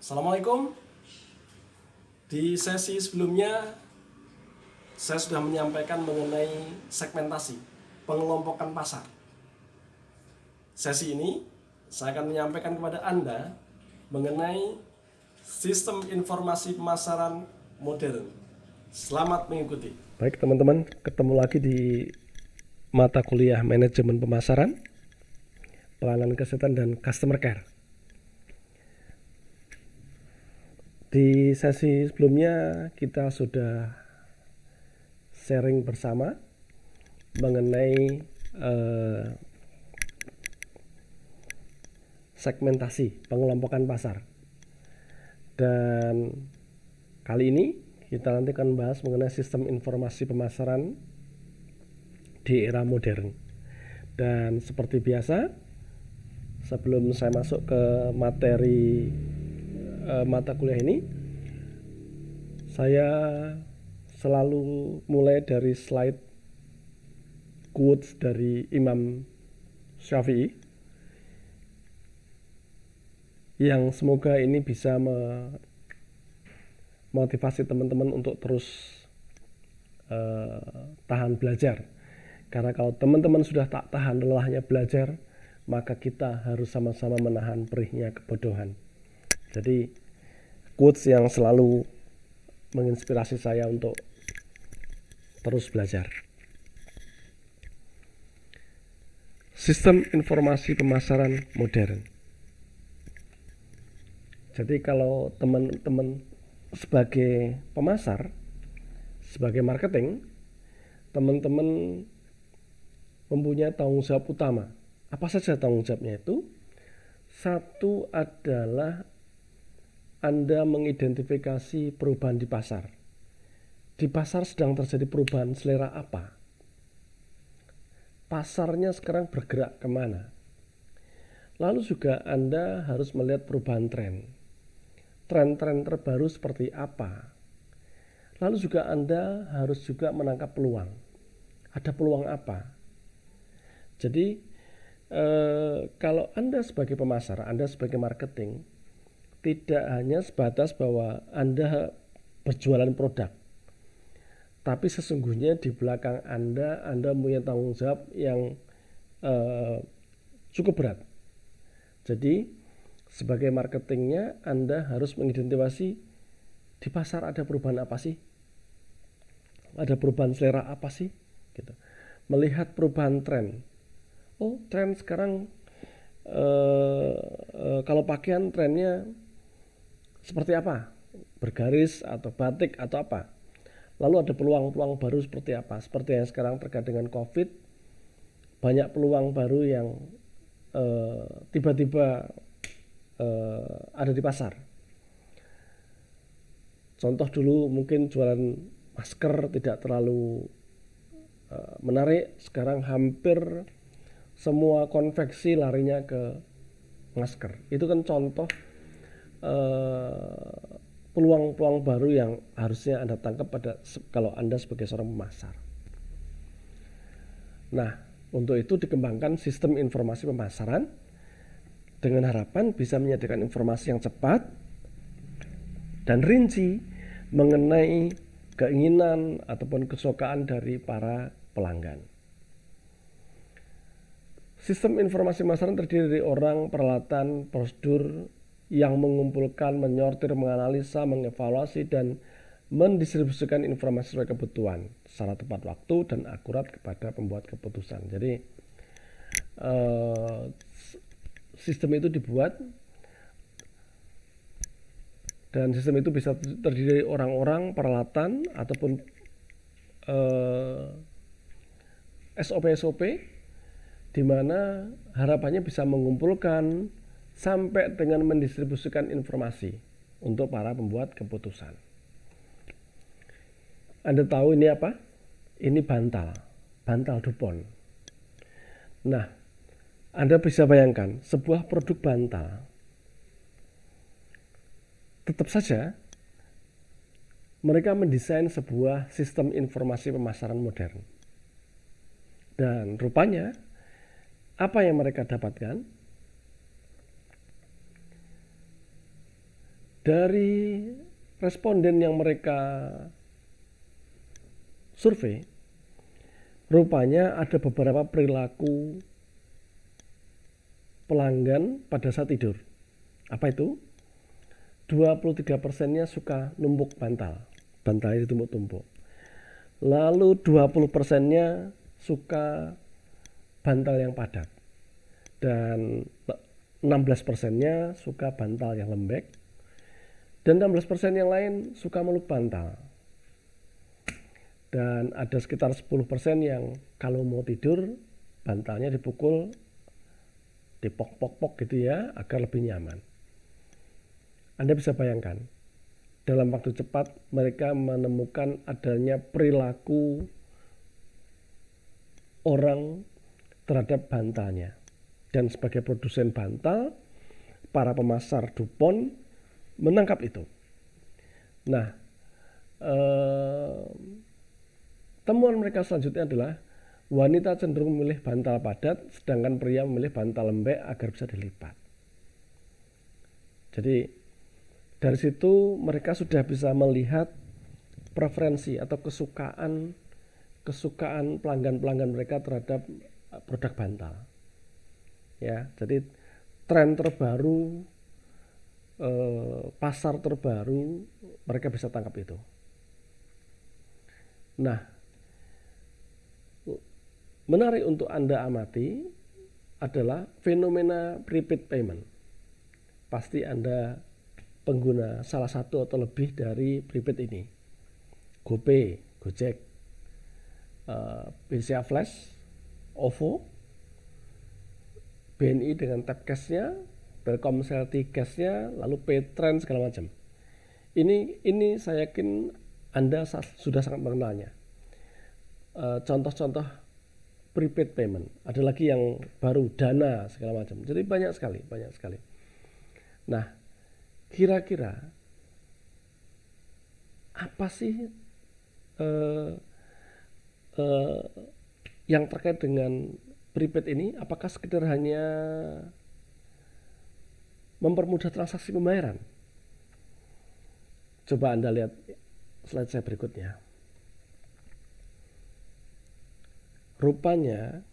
Assalamualaikum. Di sesi sebelumnya saya sudah menyampaikan mengenai segmentasi, pengelompokan pasar. Sesi ini saya akan menyampaikan kepada Anda mengenai sistem informasi pemasaran modern. Selamat mengikuti. Baik teman-teman, ketemu lagi di mata kuliah manajemen pemasaran, pelayanan kesehatan dan customer care. Di sesi sebelumnya kita sudah sharing bersama mengenai segmentasi, pengelompokan pasar. Dan kali ini kita nanti akan bahas mengenai sistem informasi pemasaran di era modern. Dan seperti biasa, sebelum saya masuk ke materi mata kuliah ini, saya selalu mulai dari slide quotes dari Imam Syafi'i yang semoga ini bisa memotivasi teman-teman untuk terus tahan belajar. Karena kalau teman-teman sudah tak tahan lelahnya belajar, maka kita harus sama-sama menahan perihnya kebodohan. Jadi quotes yang selalu menginspirasi saya untuk terus belajar. Sistem informasi pemasaran modern. Jadi kalau teman-teman sebagai pemasar, sebagai marketing, teman-teman mempunyai tanggung jawab utama. Apa saja tanggung jawabnya itu? Satu adalah Anda mengidentifikasi perubahan di pasar. Di pasar sedang terjadi perubahan selera apa? Pasarnya sekarang bergerak kemana? Lalu juga Anda harus melihat perubahan tren. Tren-tren terbaru seperti apa? Lalu juga Anda harus juga menangkap peluang. Ada peluang apa? Jadi kalau Anda sebagai pemasar, Anda sebagai marketing, tidak hanya sebatas bahwa Anda berjualan produk, tapi sesungguhnya di belakang Anda punya tanggung jawab yang cukup berat. Jadi sebagai marketingnya Anda harus mengidentifikasi di pasar ada perubahan apa sih, ada perubahan selera apa sih, gitu. Melihat perubahan tren. Oh, tren sekarang kalau pakaian trennya seperti apa? Bergaris atau batik atau apa? Lalu ada peluang-peluang baru seperti apa? Seperti yang sekarang terkait dengan COVID, banyak peluang baru yang tiba-tiba ada di pasar. Contoh dulu mungkin jualan masker tidak terlalu menarik, sekarang hampir semua konveksi larinya ke masker. Itu kan contoh peluang-peluang baru yang harusnya Anda tangkap kalau Anda sebagai seorang pemasar. Nah, untuk itu dikembangkan sistem informasi pemasaran dengan harapan bisa menyediakan informasi yang cepat dan rinci mengenai keinginan ataupun kesukaan dari para pelanggan. Sistem informasi pemasaran terdiri dari orang, peralatan, prosedur yang mengumpulkan, menyortir, menganalisa, mengevaluasi, dan mendistribusikan informasi sesuai kebutuhan secara tepat waktu dan akurat kepada pembuat keputusan. Jadi sistem itu dibuat dan sistem itu bisa terdiri dari orang-orang, peralatan, ataupun SOP-SOP di mana harapannya bisa mengumpulkan sampai dengan mendistribusikan informasi untuk para pembuat keputusan. Anda tahu ini apa? Ini bantal Dupont. Nah, Anda bisa bayangkan sebuah produk bantal. Tetap saja mereka mendesain sebuah sistem informasi pemasaran modern. Dan rupanya apa yang mereka dapatkan? Dari responden yang mereka survei, rupanya ada beberapa perilaku pelanggan pada saat tidur. Apa itu? 23%-nya suka numpuk bantal. Bantalnya ditumpuk-tumpuk. Lalu 20%-nya suka bantal yang padat. Dan 16%-nya suka bantal yang lembek. Dan 16% yang lain suka meluk bantal. Dan ada sekitar 10% yang kalau mau tidur bantalnya dipukul, dipok-pok-pok gitu ya, agar lebih nyaman. Anda bisa bayangkan, dalam waktu cepat mereka menemukan adanya perilaku orang terhadap bantalnya. Dan sebagai produsen bantal, para pemasar Dupont menangkap itu. Nah, temuan mereka selanjutnya adalah wanita cenderung memilih bantal padat, sedangkan pria memilih bantal lembek agar bisa dilipat. Jadi dari situ mereka sudah bisa melihat preferensi atau kesukaan pelanggan-pelanggan mereka terhadap produk bantal. Ya, jadi tren terbaru, pasar terbaru mereka bisa tangkap itu. Nah, menarik untuk Anda amati adalah fenomena prepaid payment. Pasti Anda pengguna salah satu atau lebih dari prepaid ini. GoPay, Gojek, BCA Flash, OVO, BNI dengan tap cash-nya, Telkomsel T-Cash-nya, lalu Paytrend segala macam. Ini saya yakin Anda sudah sangat mengenalnya. Contoh-contoh prepaid payment. Ada lagi yang baru, Dana segala macam. Jadi banyak sekali. Nah, kira-kira apa sih yang terkait dengan prepaid ini? Apakah sekedar hanya mempermudah transaksi pembayaran? Coba Anda lihat slide saya berikutnya. Rupanya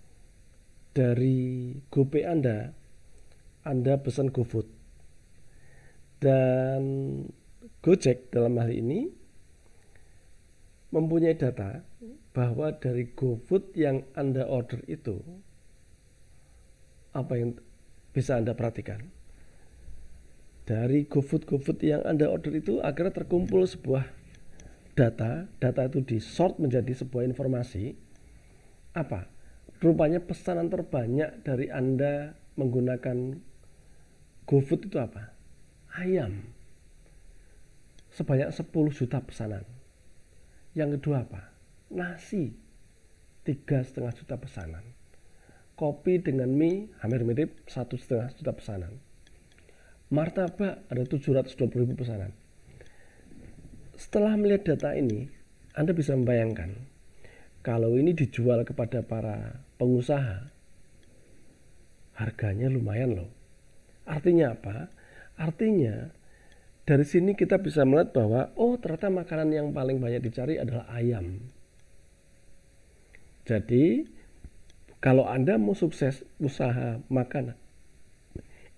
dari GoPay Anda pesan GoFood. Dan Gojek dalam hal ini mempunyai data bahwa dari GoFood yang Anda order itu, apa yang bisa Anda perhatikan? Dari GoFood yang Anda order itu akhirnya terkumpul sebuah data itu di-sort menjadi sebuah informasi. Apa? Rupanya pesanan terbanyak dari Anda menggunakan GoFood itu apa? Ayam. Sebanyak 10 juta pesanan. Yang kedua apa? Nasi. 3,5 juta pesanan. Kopi dengan mie hampir mirip, 1,5 juta pesanan. Martabak ada 720.000 pesanan. Setelah melihat data ini, Anda bisa membayangkan kalau ini dijual kepada para pengusaha, harganya lumayan loh. Artinya apa? Artinya dari sini kita bisa melihat bahwa ternyata makanan yang paling banyak dicari adalah ayam. Jadi kalau Anda mau sukses usaha makanan,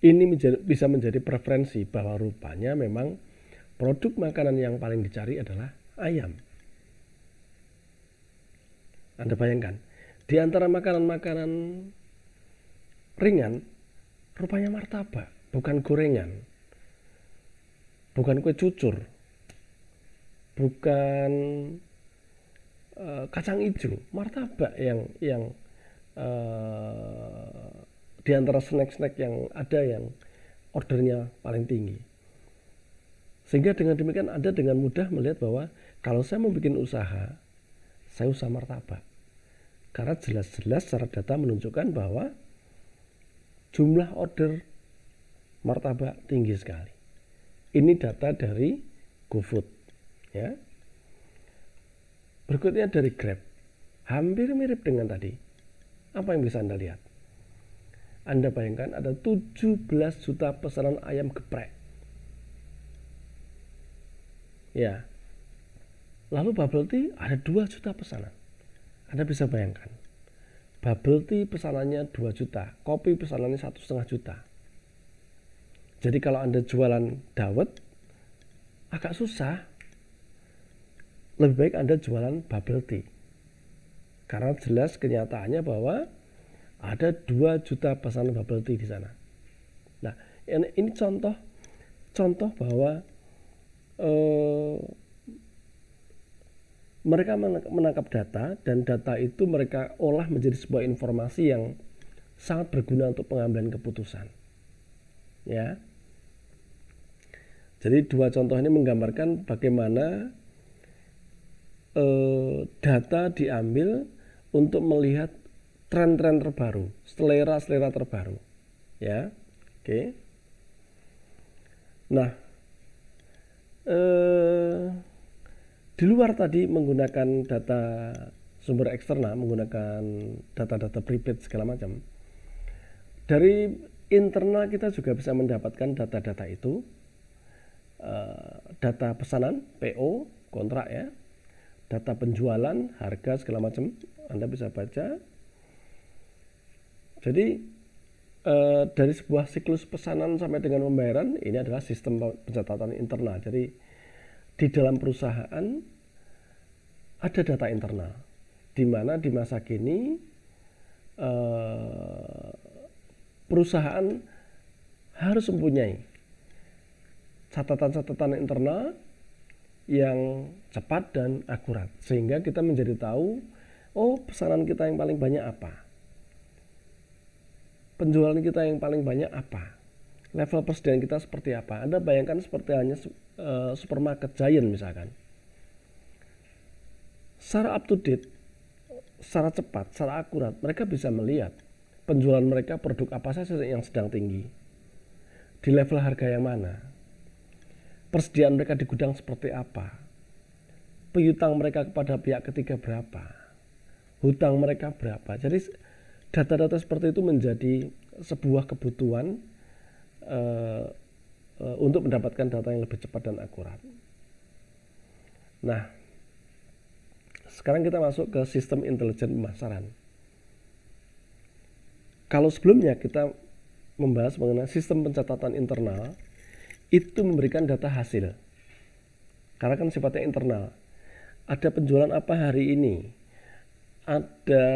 ini bisa menjadi preferensi bahwa rupanya memang produk makanan yang paling dicari adalah ayam. Anda bayangkan, di antara makanan-makanan ringan, rupanya martabak, bukan gorengan, bukan kue cucur, bukan kacang hijau, martabak yang di antara snack-snack yang ada yang ordernya paling tinggi. Sehingga dengan demikian Anda dengan mudah melihat bahwa kalau saya mau bikin usaha, saya usaha martabak. Karena jelas-jelas secara data menunjukkan bahwa jumlah order martabak tinggi sekali. Ini data dari GoFood, ya. Berikutnya dari Grab. Hampir mirip dengan tadi. Apa yang bisa Anda lihat? Anda bayangkan ada 17 juta pesanan ayam geprek. Ya. Lalu bubble tea ada 2 juta pesanan. Anda bisa bayangkan. Bubble tea pesanannya 2 juta, kopi pesanannya 1,5 juta. Jadi kalau Anda jualan dawet agak susah. Lebih baik Anda jualan bubble tea. Karena jelas kenyataannya bahwa ada 2 juta pesanan bubble tea di sana. Nah, ini contoh bahwa mereka menangkap data, dan data itu mereka olah menjadi sebuah informasi yang sangat berguna untuk pengambilan keputusan. Ya. Jadi 2 contoh ini menggambarkan bagaimana data diambil untuk melihat tren-tren terbaru, selera-selera terbaru. Ya. Oke. Nah, di luar tadi menggunakan data sumber eksternal, menggunakan data-data prepaid segala macam, dari internal kita juga bisa mendapatkan data-data itu, data pesanan, PO, kontrak ya, data penjualan, harga segala macam, Anda bisa baca. Jadi dari sebuah siklus pesanan sampai dengan pembayaran, ini adalah sistem pencatatan internal. Jadi di dalam perusahaan ada data internal, di mana di masa kini perusahaan harus mempunyai catatan-catatan internal yang cepat dan akurat, sehingga kita menjadi tahu, oh pesanan kita yang paling banyak apa, penjualan kita yang paling banyak apa, level persediaan kita seperti apa. Anda bayangkan seperti hanya supermarket Giant misalkan, secara up to date, secara cepat, secara akurat, mereka bisa melihat penjualan mereka, produk apa saja yang sedang tinggi, di level harga yang mana, persediaan mereka di gudang seperti apa, piutang mereka kepada pihak ketiga berapa, hutang mereka berapa. Jadi data-data seperti itu menjadi sebuah kebutuhan untuk mendapatkan data yang lebih cepat dan akurat. Nah, sekarang kita masuk ke sistem intelijen pemasaran. Kalau sebelumnya kita membahas mengenai sistem pencatatan internal, itu memberikan data hasil. Karena kan sifatnya internal. Ada penjualan apa hari ini? Ada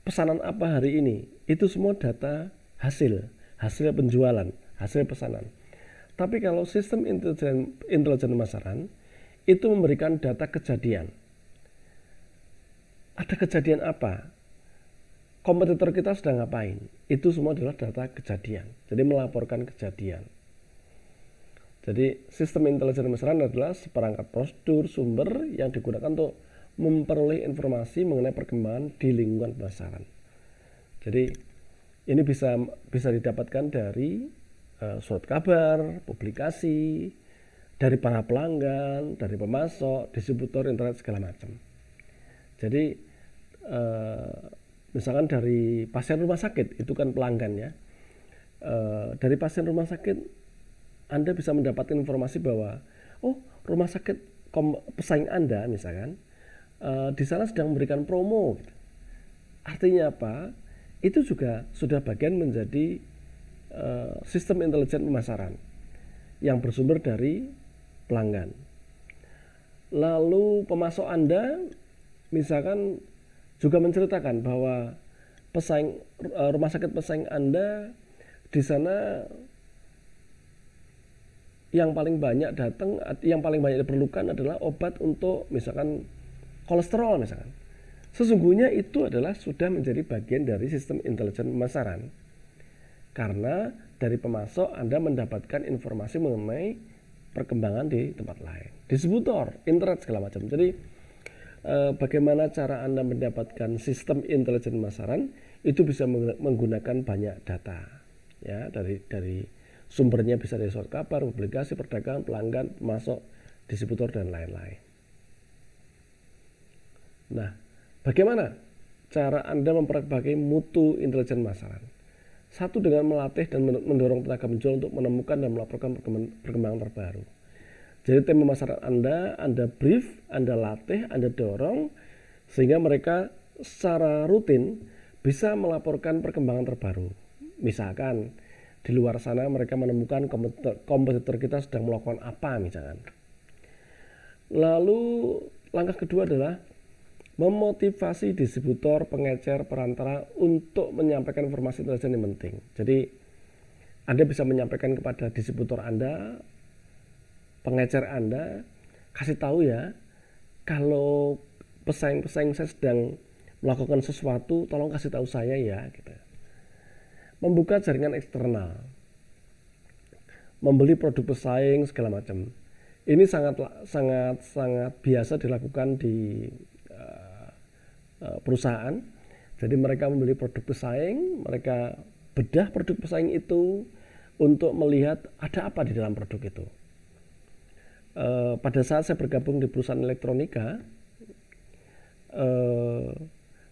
pesanan apa hari ini? Itu semua data hasil penjualan, hasil pesanan. Tapi kalau sistem intelijen pemasaran itu memberikan data kejadian. Ada kejadian apa? Kompetitor kita sedang ngapain? Itu semua adalah data kejadian. Jadi melaporkan kejadian. Jadi sistem intelijen pemasaran adalah seperangkat prosedur sumber yang digunakan untuk memperoleh informasi mengenai perkembangan di lingkungan pemasaran. Jadi ini bisa didapatkan dari surat kabar, publikasi, dari para pelanggan, dari pemasok, distributor, internet segala macam. Jadi misalkan dari pasien rumah sakit, itu kan pelanggan ya. Dari pasien rumah sakit Anda bisa mendapatkan informasi bahwa oh, rumah sakit pesaing Anda misalkan di sana sedang memberikan promo gitu. Artinya apa? Itu juga sudah bagian menjadi sistem intelijen pemasaran yang bersumber dari pelanggan. Lalu pemasok Anda misalkan juga menceritakan bahwa rumah sakit pesaing Anda di sana yang paling banyak datang, yang paling banyak diperlukan adalah obat untuk misalkan kolesterol misalkan. Sesungguhnya itu adalah sudah menjadi bagian dari sistem intelijen pemasaran. Karena dari pemasok Anda mendapatkan informasi mengenai perkembangan di tempat lain, distributor, internet segala macam. Jadi bagaimana cara Anda mendapatkan sistem intelijen pemasaran itu bisa menggunakan banyak data ya, dari sumbernya bisa dari surat kabar, publikasi, perdagangan, pelanggan, pemasok, distributor dan lain-lain. Nah, bagaimana cara Anda memperbaiki mutu intelijen pemasaran? Satu, dengan melatih dan mendorong tenaga penjual untuk menemukan dan melaporkan perkembangan terbaru. Jadi tim pemasaran Anda brief, Anda latih, Anda dorong, sehingga mereka secara rutin bisa melaporkan perkembangan terbaru. Misalkan di luar sana mereka menemukan kompetitor kita sedang melakukan apa misalkan. Lalu langkah kedua adalah memotivasi distributor, pengecer, perantara untuk menyampaikan informasi intelijen yang penting. Jadi Anda bisa menyampaikan kepada distributor Anda, pengecer Anda, kasih tahu ya, kalau pesaing-pesaing saya sedang melakukan sesuatu, tolong kasih tahu saya ya, gitu. Membuka jaringan eksternal, membeli produk pesaing segala macam. Ini sangat biasa dilakukan di perusahaan. Jadi mereka membeli produk pesaing, mereka bedah produk pesaing itu untuk melihat ada apa di dalam produk itu. Pada saat saya bergabung di perusahaan elektronika,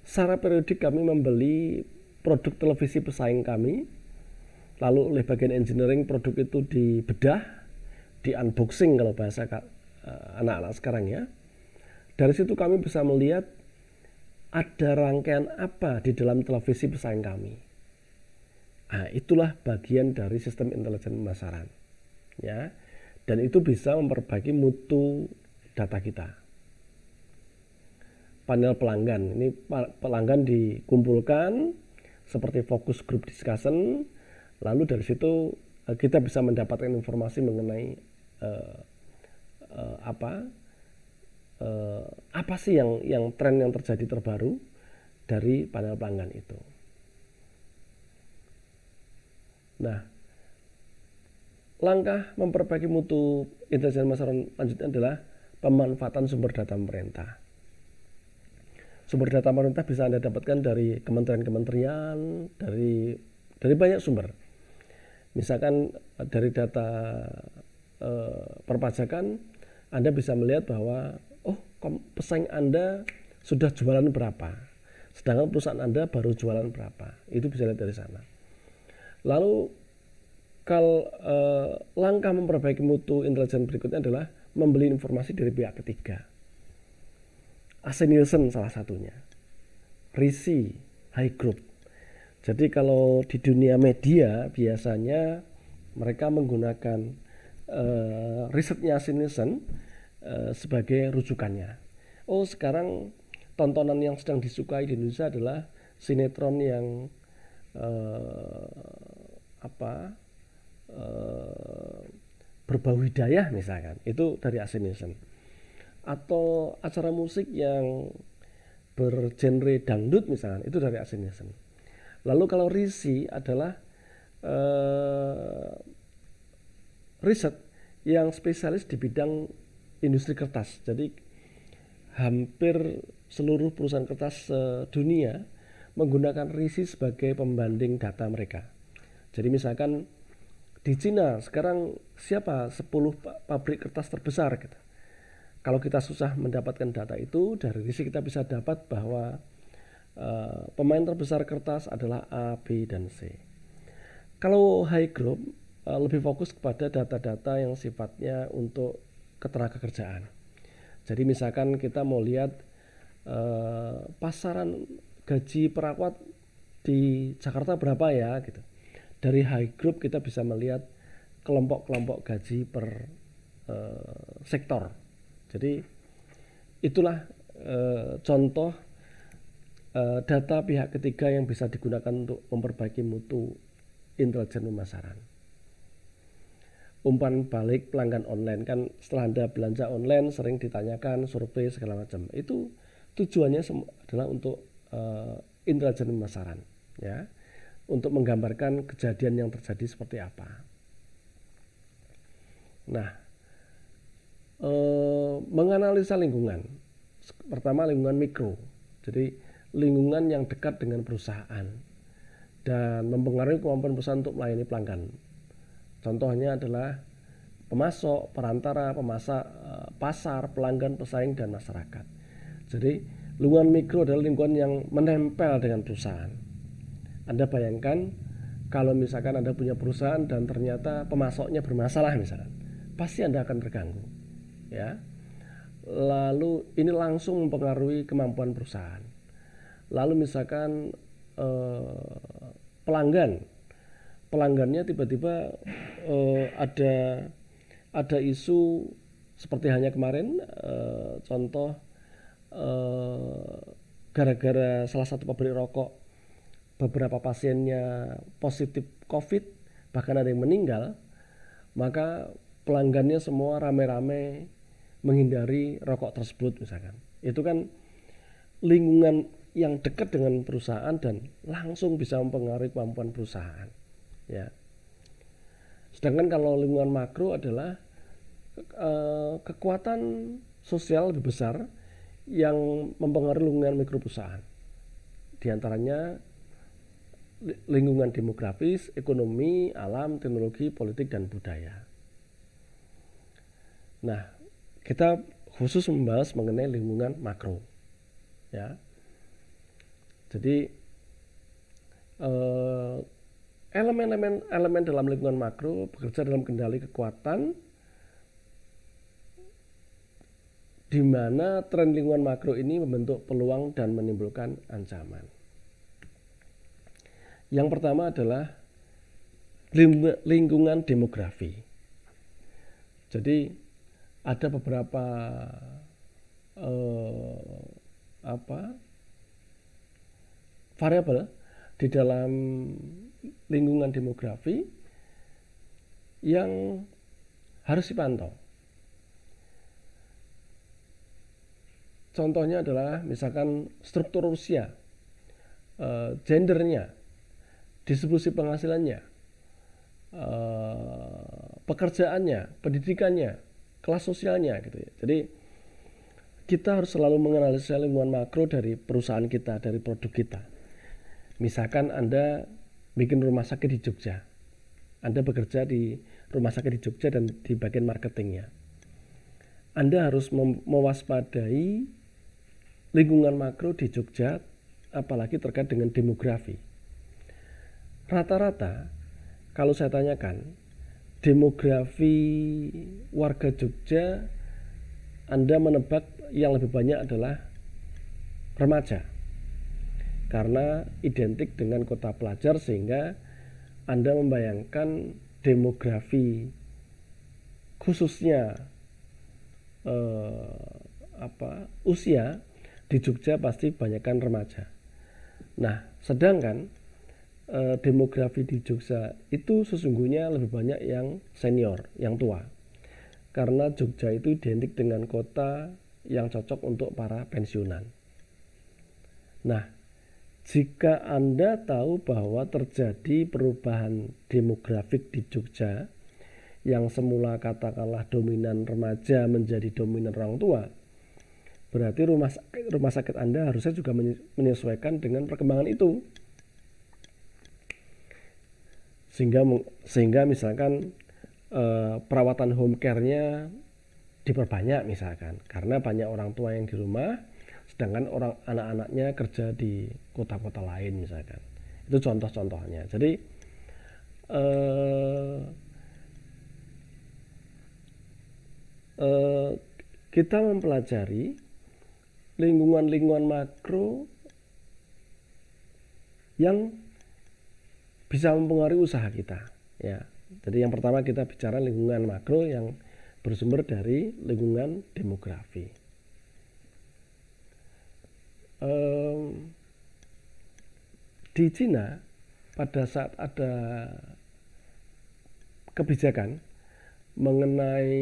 secara periodik kami membeli produk televisi pesaing kami, lalu oleh bagian engineering produk itu dibedah, di unboxing kalau bahasa anak-anak sekarang ya. Dari situ kami bisa melihat ada rangkaian apa di dalam televisi pesaing kami. Nah, itulah bagian dari sistem intelijen pemasaran, ya. Dan itu bisa memperbaiki mutu data kita. Panel pelanggan, ini pelanggan dikumpulkan seperti focus group discussion, lalu dari situ kita bisa mendapatkan informasi mengenai apa sih yang tren yang terjadi terbaru dari panel pelanggan itu. Nah, langkah memperbaiki mutu intelijen pemasaran lanjutnya adalah pemanfaatan sumber data pemerintah. Sumber data pemerintah bisa Anda dapatkan dari kementerian-kementerian, dari banyak sumber. Misalkan dari data perpajakan, Anda bisa melihat bahwa pesaing Anda sudah jualan berapa, sedangkan perusahaan Anda baru jualan berapa. Itu bisa lihat dari sana. Lalu kalau langkah memperbaiki mutu intelijen berikutnya adalah membeli informasi dari pihak ketiga. AC Nielsen salah satunya, RISI, High Group. Jadi kalau di dunia media biasanya mereka menggunakan risetnya AC Nielsen sebagai rujukannya. Sekarang tontonan yang sedang disukai di Indonesia adalah sinetron yang berbau hidayah misalkan, itu dari AC Nielsen. Atau acara musik yang bergenre dangdut misalkan, itu dari AC Nielsen. Lalu kalau RISI adalah riset yang spesialis di bidang industri kertas. Jadi hampir seluruh perusahaan kertas dunia menggunakan RISI sebagai pembanding data mereka. Jadi misalkan di Cina sekarang siapa 10 pabrik kertas terbesar gitu. Kalau kita susah mendapatkan data itu, dari RISI kita bisa dapat bahwa pemain terbesar kertas adalah A, B, dan C. Kalau High Group lebih fokus kepada data-data yang sifatnya untuk ketenagakerjaan. Jadi misalkan kita mau lihat pasaran gaji perawat di Jakarta berapa ya gitu. Dari High Group kita bisa melihat kelompok-kelompok gaji per sektor. Jadi itulah contoh data pihak ketiga yang bisa digunakan untuk memperbaiki mutu intelijen pemasaran. Umpan balik pelanggan online, kan setelah Anda belanja online sering ditanyakan survei segala macam. Itu tujuannya adalah untuk intelijen pemasaran, ya, untuk menggambarkan kejadian yang terjadi seperti apa. Nah, menganalisa lingkungan. Pertama, lingkungan mikro. Jadi lingkungan yang dekat dengan perusahaan dan mempengaruhi kemampuan perusahaan untuk melayani pelanggan. Contohnya adalah pemasok, perantara, pasar, pelanggan, pesaing, dan masyarakat. Jadi lingkungan mikro adalah lingkungan yang menempel dengan perusahaan. Anda bayangkan Kalau misalkan Anda punya perusahaan dan ternyata pemasoknya bermasalah misalkan, pasti Anda akan terganggu, ya. Lalu ini langsung mempengaruhi kemampuan perusahaan. Lalu misalkan pelanggannya tiba-tiba ada isu seperti hanya kemarin, contoh gara-gara salah satu pabrik rokok beberapa pasiennya positif COVID, bahkan ada yang meninggal, maka pelanggannya semua rame-rame menghindari rokok tersebut misalkan. Itu kan lingkungan yang dekat dengan perusahaan dan langsung bisa mempengaruhi kemampuan perusahaan, ya. Sedangkan kalau lingkungan makro adalah kekuatan sosial lebih besar yang mempengaruhi lingkungan mikro perusahaan. Di antaranya lingkungan demografis, ekonomi, alam, teknologi, politik, dan budaya. Nah, kita khusus membahas mengenai lingkungan makro, ya. Jadi elemen dalam lingkungan makro bekerja dalam kendali kekuatan, di mana tren lingkungan makro ini membentuk peluang dan menimbulkan ancaman. Yang pertama adalah lingkungan demografi. Jadi ada beberapa variabel di dalam lingkungan demografi yang harus dipantau. Contohnya adalah misalkan struktur usia, gendernya, distribusi penghasilannya, pekerjaannya, pendidikannya, kelas sosialnya gitu ya. Jadi kita harus selalu menganalisa lingkungan makro dari perusahaan kita, dari produk kita. Misalkan Anda bikin rumah sakit di Jogja, Anda bekerja di rumah sakit di Jogja dan di bagian marketingnya. Anda harus mewaspadai lingkungan makro di Jogja, apalagi terkait dengan demografi. Rata-rata kalau saya tanyakan demografi warga Jogja, Anda menebak yang lebih banyak adalah remaja, karena identik dengan kota pelajar, sehingga Anda membayangkan demografi khususnya usia di Jogja pasti banyakkan remaja. Nah, sedangkan demografi di Jogja itu sesungguhnya lebih banyak yang senior, yang tua. Karena Jogja itu identik dengan kota yang cocok untuk para pensiunan. Nah, jika Anda tahu bahwa terjadi perubahan demografik di Jogja yang semula katakanlah dominan remaja menjadi dominan orang tua, berarti rumah sakit Anda harusnya juga menyesuaikan dengan perkembangan itu. Sehingga misalkan perawatan home care-nya diperbanyak misalkan, karena banyak orang tua yang di rumah, sedangkan anak-anaknya kerja di kota-kota lain misalkan. Itu contoh-contohnya. Jadi kita mempelajari lingkungan-lingkungan makro yang bisa mempengaruhi usaha kita, ya. Jadi yang pertama kita bicara lingkungan makro yang bersumber dari lingkungan demografi. Di Cina pada saat ada kebijakan mengenai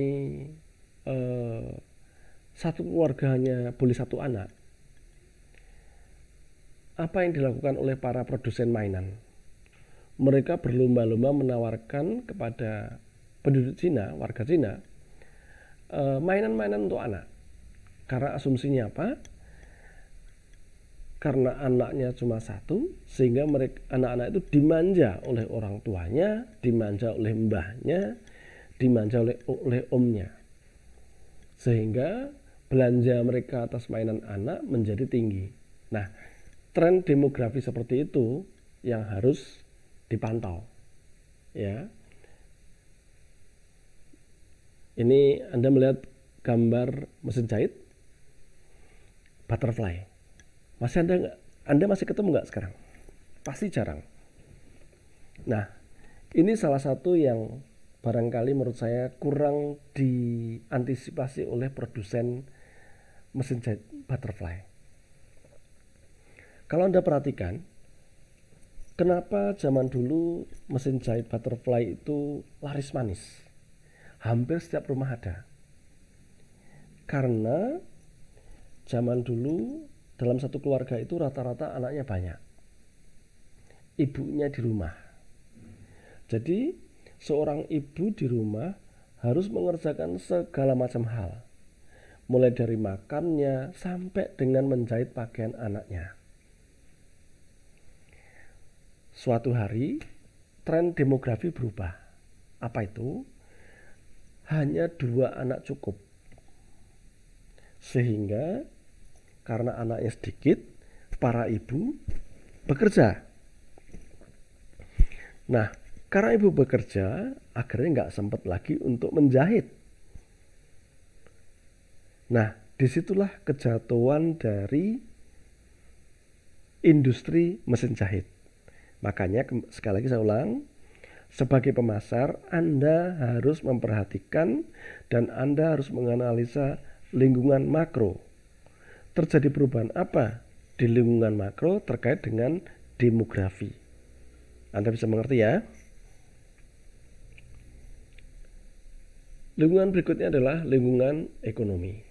satu keluarga hanya boleh satu anak, apa yang dilakukan oleh para produsen mainan? Mereka berlomba-lomba menawarkan kepada penduduk Cina, warga Cina, mainan-mainan untuk anak. Karena asumsinya apa? Karena anaknya cuma satu, sehingga anak-anak itu dimanja oleh orang tuanya, dimanja oleh mbahnya, dimanja oleh omnya. Sehingga belanja mereka atas mainan anak menjadi tinggi. Nah, tren demografi seperti itu yang harus dipantau. Ya. Ini Anda melihat gambar mesin jahit butterfly. Masih Anda masih ketemu nggak sekarang? Pasti jarang. Nah, ini salah satu yang barangkali menurut saya kurang diantisipasi oleh produsen mesin jahit butterfly. Kalau Anda perhatikan, kenapa zaman dulu mesin jahit butterfly itu laris manis? Hampir setiap rumah ada. Karena zaman dulu dalam satu keluarga itu rata-rata anaknya banyak. Ibunya di rumah. Jadi seorang ibu di rumah harus mengerjakan segala macam hal. Mulai dari makannya sampai dengan menjahit pakaian anaknya. Suatu hari tren demografi berubah. Apa itu? Hanya 2 anak cukup. Sehingga karena anaknya sedikit, para ibu bekerja. Nah, karena ibu bekerja, akhirnya nggak sempat lagi untuk menjahit. Nah, disitulah kejatuhan dari industri mesin jahit. Makanya sekali lagi saya ulang, sebagai pemasar Anda harus memperhatikan dan Anda harus menganalisa lingkungan makro. Terjadi perubahan apa di lingkungan makro terkait dengan demografi. Anda bisa mengerti ya? Lingkungan berikutnya adalah lingkungan ekonomi.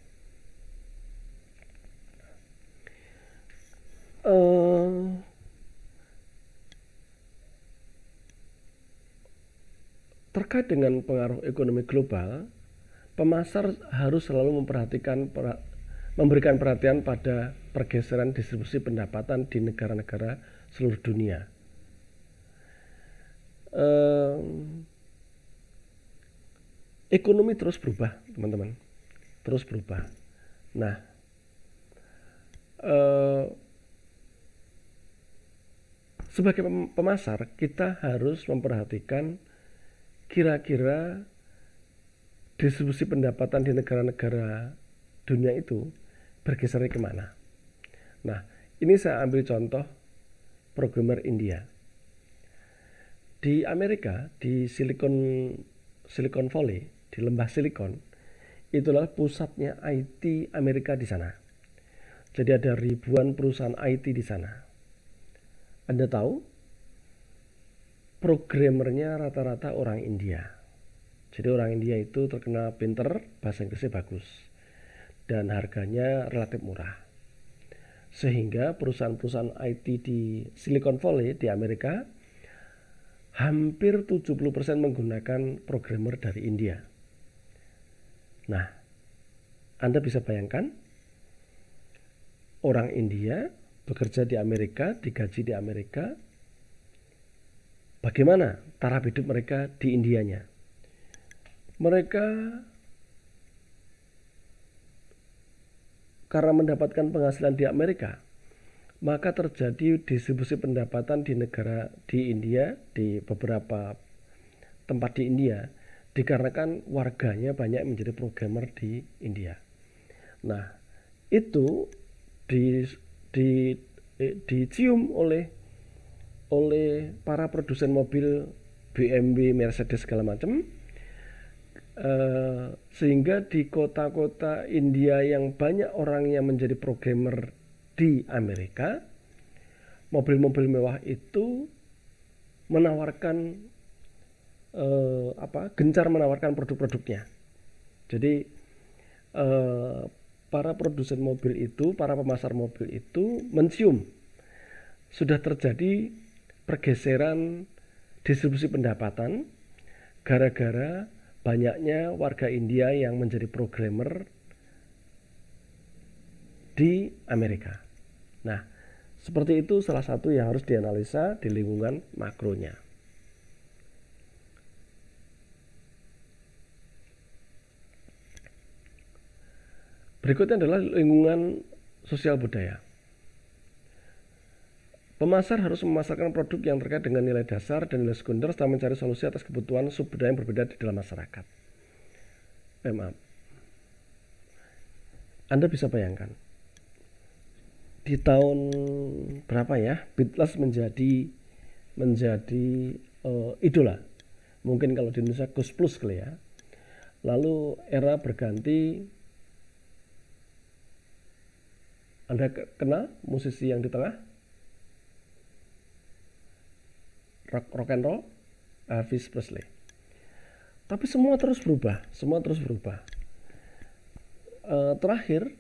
Terkait dengan pengaruh ekonomi global, pemasar harus selalu memberikan perhatian pada pergeseran distribusi pendapatan di negara-negara seluruh dunia. Ekonomi terus berubah, teman-teman, terus berubah. Nah, sebagai pemasar kita harus memperhatikan kira-kira distribusi pendapatan di negara-negara dunia itu bergesernya kemana. Nah, ini saya ambil contoh programmer India. Di Amerika, di Silicon Valley, di lembah Silicon, itulah pusatnya IT Amerika di sana. Jadi ada ribuan perusahaan IT di sana. Anda tahu, programmernya rata-rata orang India. Jadi orang India itu terkenal pinter, bahasa Inggrisnya bagus, dan harganya relatif murah. Sehingga perusahaan-perusahaan IT di Silicon Valley di Amerika hampir 70% menggunakan programmer dari India. Nah, Anda bisa bayangkan orang India bekerja di Amerika, digaji di Amerika, bagaimana taraf hidup mereka di Indianya? Mereka karena mendapatkan penghasilan di Amerika, maka terjadi distribusi pendapatan di India, di beberapa tempat di India, dikarenakan warganya banyak menjadi programmer di India. Nah, itu dicium oleh para produsen mobil BMW, Mercedes segala macam, sehingga di kota-kota India yang banyak orang yang menjadi programmer di Amerika, mobil-mobil mewah itu menawarkan gencar menawarkan produk-produknya. Jadi para produsen mobil itu, para pemasar mobil itu mencium sudah terjadi pergeseran distribusi pendapatan gara-gara banyaknya warga India yang menjadi programmer di Amerika. Nah, seperti itu salah satu yang harus dianalisa di lingkungan makronya. Berikutnya adalah lingkungan sosial budaya. Pemasar harus memasarkan produk yang terkait dengan nilai dasar dan nilai sekunder serta mencari solusi atas kebutuhan sub-budaya yang berbeda di dalam masyarakat. Maaf. Anda bisa bayangkan, di tahun berapa ya, Beatles menjadi idola. Mungkin kalau di Indonesia Gus Plus kali ya. Lalu era berganti. Anda kenal musisi yang di tengah? Rock and roll, Elvis Presley. Tapi semua terus berubah. Terakhir,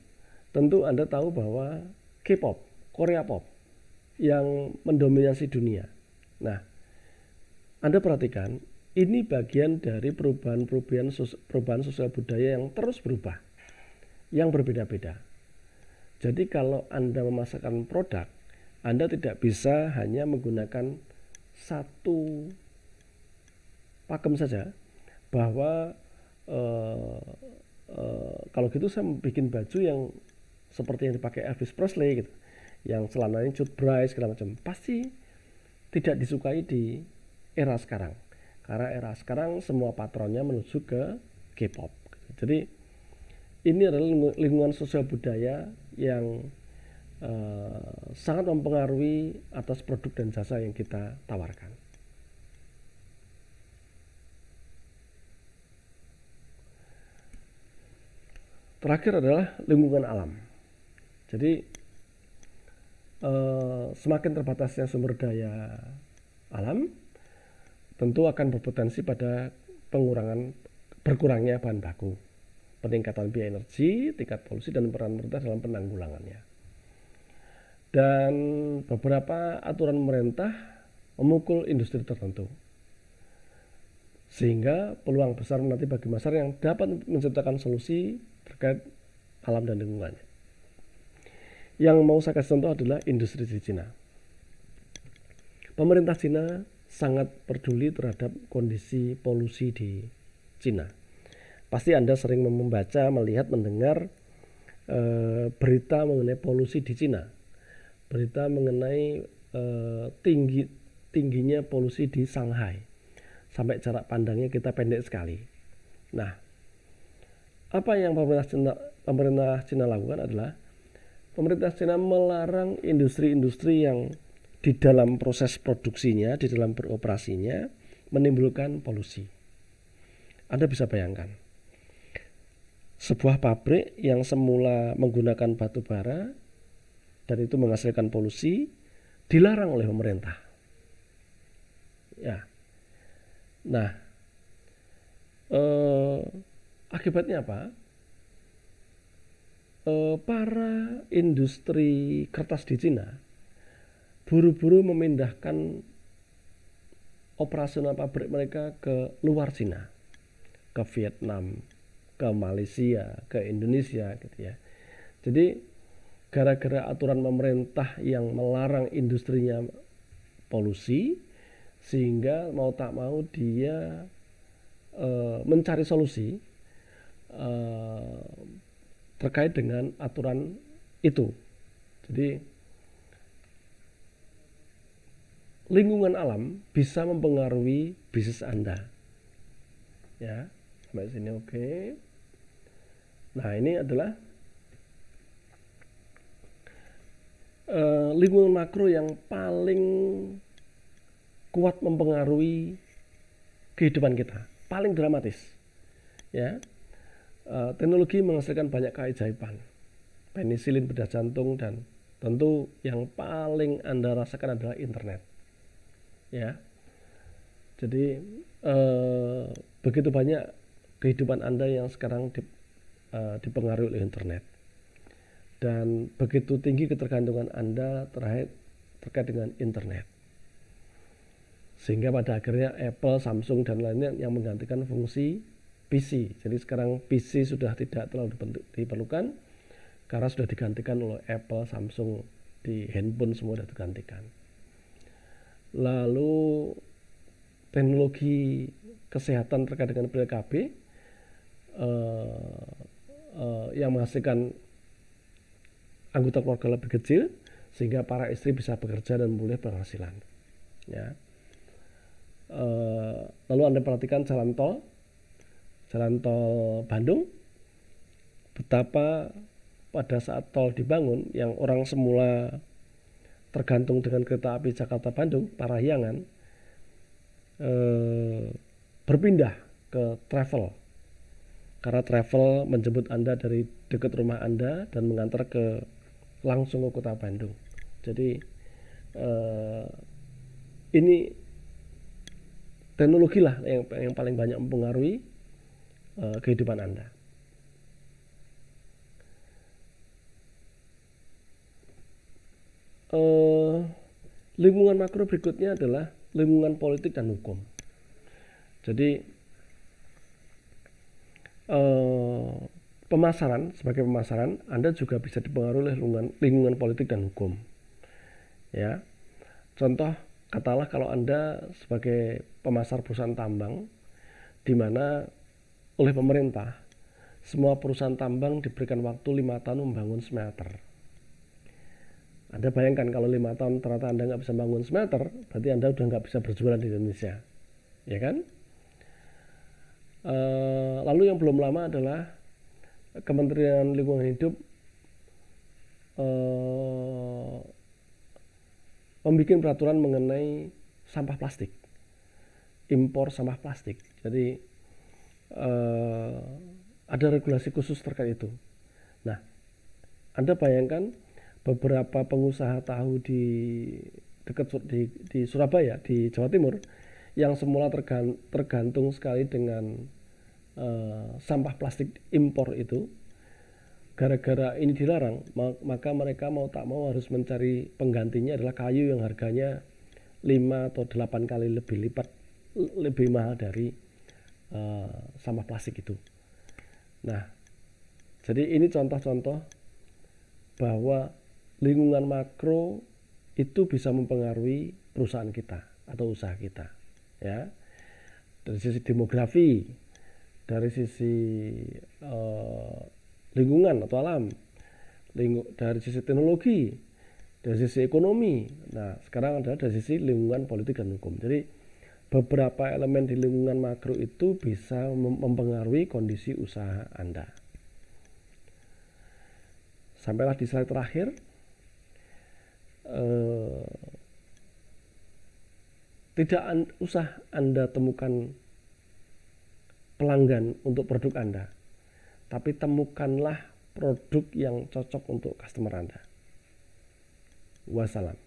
tentu Anda tahu bahwa K-pop, Korea pop, yang mendominasi dunia. Nah, Anda perhatikan, ini bagian dari perubahan sosial budaya yang terus berubah, yang berbeda-beda. Jadi kalau Anda memasarkan produk, Anda tidak bisa hanya menggunakan satu pakem saja, bahwa kalau gitu saya bikin baju yang seperti yang dipakai Elvis Presley gitu, yang celananya cut bray segala macam, pasti tidak disukai di era sekarang, karena era sekarang semua patronnya menuju ke K-pop. Jadi ini adalah lingkungan sosial budaya yang sangat mempengaruhi atas produk dan jasa yang kita tawarkan. Terakhir adalah lingkungan alam. Jadi semakin terbatasnya sumber daya alam, tentu akan berpotensi pada berkurangnya bahan baku, peningkatan biaya energi, tingkat polusi, dan peran pemerintah dalam penanggulangannya. Dan beberapa aturan pemerintah memukul industri tertentu, sehingga peluang besar nanti bagi masyarakat yang dapat menciptakan solusi terkait alam dan lingkungannya. Yang mau saya kasih contoh adalah industri di Cina. Pemerintah Cina sangat peduli terhadap kondisi polusi di Cina. Pasti Anda sering membaca, melihat, mendengar berita mengenai polusi di Cina. Berita mengenai tingginya polusi di Shanghai. Sampai jarak pandangnya kita pendek sekali. Nah, apa yang pemerintah Cina lakukan adalah pemerintah Cina melarang industri-industri yang di dalam proses produksinya, di dalam beroperasinya menimbulkan polusi. Anda bisa bayangkan, sebuah pabrik yang semula menggunakan batu bara dan itu menghasilkan polusi dilarang oleh pemerintah. Ya. Nah, akibatnya apa? Para industri kertas di Cina buru-buru memindahkan operasional pabrik mereka ke luar Cina, ke Vietnam, ke Malaysia, ke Indonesia gitu ya. Jadi gara-gara aturan pemerintah yang melarang industrinya polusi, sehingga mau tak mau dia mencari solusi terkait dengan aturan itu. Jadi lingkungan alam bisa mempengaruhi bisnis Anda. Ya, sampai sini oke. Nah, ini adalah lingkungan makro yang paling kuat mempengaruhi kehidupan kita, paling dramatis. Ya, teknologi menghasilkan banyak keajaiban, penisilin, bedah jantung, dan tentu yang paling Anda rasakan adalah internet. Ya, jadi begitu banyak kehidupan Anda yang sekarang dipengaruhi oleh internet. Dan begitu tinggi ketergantungan Anda terkait dengan internet. Sehingga pada akhirnya Apple, Samsung, dan lainnya yang menggantikan fungsi PC. Jadi sekarang PC sudah tidak terlalu diperlukan karena sudah digantikan oleh Apple, Samsung, di handphone semua sudah digantikan. Lalu teknologi kesehatan terkait dengan PKB yang menghasilkan anggota keluarga lebih kecil sehingga para istri bisa bekerja dan memperoleh penghasilan. Ya. Lalu Anda perhatikan jalan tol Bandung, betapa pada saat tol dibangun yang orang semula tergantung dengan kereta api Jakarta Bandung, Parahyangan, berpindah ke travel, karena travel menjemput Anda dari dekat rumah Anda dan mengantar langsung ke kota Bandung. Jadi ini teknologi lah yang paling banyak mempengaruhi kehidupan Anda. Lingkungan makro berikutnya adalah lingkungan politik dan hukum. Jadi sebagai pemasaran Anda juga bisa dipengaruhi oleh lingkungan politik dan hukum. Ya, contoh katakanlah kalau Anda sebagai pemasar perusahaan tambang, di mana oleh pemerintah semua perusahaan tambang diberikan waktu 5 tahun membangun smelter. Anda bayangkan kalau 5 tahun ternyata Anda nggak bisa bangun smelter, berarti Anda udah nggak bisa berjualan di Indonesia, ya kan? Lalu yang belum lama adalah Kementerian Lingkungan Hidup membuat peraturan mengenai sampah plastik, impor sampah plastik. Jadi ada regulasi khusus terkait itu. Nah, Anda bayangkan beberapa pengusaha tahu di Surabaya, di Jawa Timur, yang semula tergantung sekali dengan sampah plastik impor itu, gara-gara ini dilarang, maka mereka mau tak mau harus mencari penggantinya adalah kayu yang harganya 5 atau 8 kali lebih mahal dari sampah plastik itu. Nah, jadi ini contoh-contoh bahwa lingkungan makro itu bisa mempengaruhi perusahaan kita atau usaha kita, ya. Dari sisi demografi, dari sisi lingkungan atau alam, dari sisi teknologi, dari sisi ekonomi. Nah, sekarang adalah dari sisi lingkungan politik dan hukum. Jadi beberapa elemen di lingkungan makro itu bisa mempengaruhi kondisi usaha Anda. Sampailah di slide terakhir. Tidak usah Anda temukan pelanggan untuk produk Anda, tapi temukanlah produk yang cocok untuk customer Anda. Wassalam.